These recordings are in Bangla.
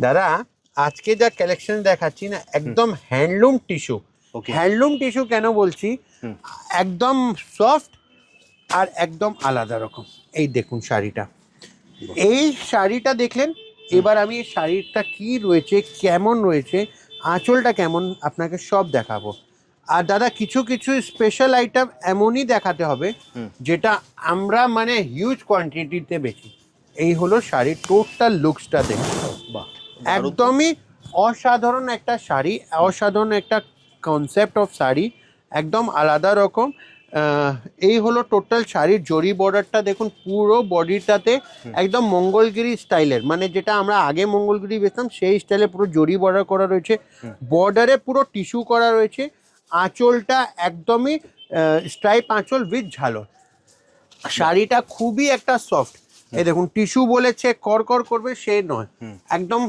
দাদা আজকে যা কালেকশন দেখাচ্ছি না একদম হ্যান্ডলুম টিস্যু। হ্যান্ডলুম টিস্যু কেন বলছি, একদম সফট আর একদম আলাদা রকম। এই দেখুন শাড়িটা, এই শাড়িটা দেখলেন। এবার আমি এই শাড়িটা কি রয়েছে, কেমন রয়েছে, আঁচলটা কেমন, আপনাকে সব দেখাবো। আর দাদা কিছু কিছু স্পেশাল আইটেম এমনই দেখাতে হবে যেটা আমরা মানে হিউজ কোয়ান্টিটিতে বেচি। এই হলো শাড়ির টোটাল লুকসটা দেখুন। বাহ, একদমই অসাধারণ একটা শাড়ি, অসাধারণ একটা কনসেপ্ট অফ শাড়ি, একদম আলাদা রকম। এই হলো টোটাল শাড়ির জরি বর্ডারটা দেখুন, পুরো বডিটাতে একদম মঙ্গলগিরি স্টাইলের, মানে যেটা আমরা আগে মঙ্গলগিরি বেচতাম সেই স্টাইলে পুরো জরি বর্ডার করা রয়েছে। বর্ডারে পুরো টিস্যু করা রয়েছে। আঁচলটা একদমই স্ট্রাইপ আঁচল উইথ ঝালর। শাড়িটা খুবই একটা সফট। এই দেখুন টিস্যু বলেছে কর কর করবে সে নয়, একদম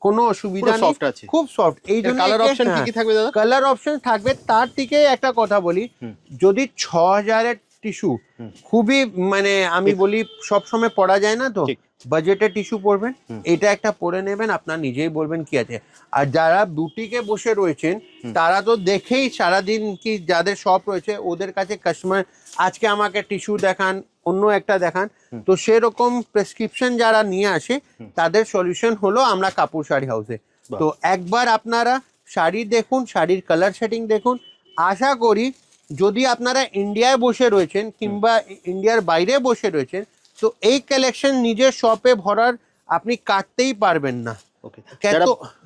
কোনো অসুবিধা নেই, খুব সফট। এই জন্য কালার অপশন কি থাকবে দাদা? কালার অপশন থাকবে। তার থেকে একটা কথা বলি, যদি 6000-এর টিস্যু খুবই মানে আমি বলি সবসময় পরা যায় না, তো বাজেটে টিস্যু পরবেন, এটা একটা পরে নেবেন, আপনার নিজেই বলবেন কি আছে। আর যারা বুটিকে বসে রয়েছেন তারা তো দেখেই সারাদিন, কি যাদের শপ রয়েছে ওদের কাছে কাস্টমার আজকে আমাকে টিস্যু দেখান, অন্য একটা দেখান, তো সেরকম প্রেসক্রিপশন যারা নিয়ে আসে তাদের সলিউশন হলো আমরা কাপুর শাড়ি হাউসে। তো একবার আপনারা শাড়ি দেখুন, শাড়ির কালার সেটিং দেখুন। আশা করি যদি আপনারা ইন্ডিয়ায় বসে রয়েছেন কিংবা ইন্ডিয়ার বাইরে বসে রয়েছেন, তো এই কালেকশন নিজের শপে ভরার আপনি কাটতেই পারবেন না।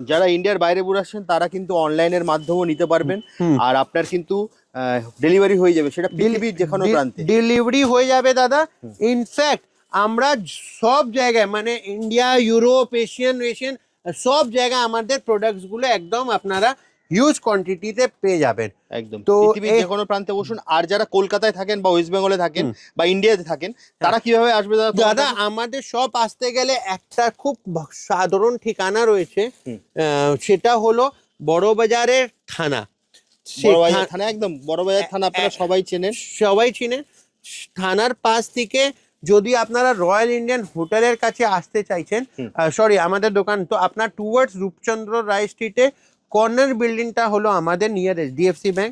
যারা ইন্ডিয়ার বাইরে বসেছেন তারা কিন্তু অনলাইনের মাধ্যমেও নিতে পারবেন, আর আপনার কিন্তু ডেলিভারি হয়ে যাবে, সেটা পৃথিবীর যে কোনো প্রান্তে ডেলিভারি হয়ে যাবে দাদা। ইনফ্যাক্ট আমরা সব জায়গায় মানে ইন্ডিয়া, ইউরোপ, এশিয়ান সব জায়গায় আমাদের প্রোডাক্টসগুলো একদম আপনারা হিউজ কোয়ান্টিটিতে পেয়ে যাবেন। একদম তো পৃথিবীর যে কোনো প্রান্তে বসুন। আর যারা কলকাতায় থাকেন বা ওয়েস্ট বেঙ্গলে থাকেন বা ইন্ডিয়াতে থাকেন তারা কিভাবে আসবে দাদা? দাদা আমাদের সব আসতে গেলে একটা খুব সাধারণ ঠিকানা রয়েছে, সেটা হলো বড়বাজারের থানা। বড়বাজার থানা, একদম বড়বাজার থানা আপনারা সবাই চেনেন, সবাই চিনেন। থানার পাশ থেকে যদি আপনারা রয়্যাল ইন্ডিয়ান হোটেলের কাছে আসতে চাইছেন, সরি আমাদের দোকান, তো আপনার টুয়ার্ডস রূপচন্দ্র রায় স্ট্রিটে কর্নার বিল্ডিংটা হলো আমাদের নিয়ার HDFC ব্যাংক।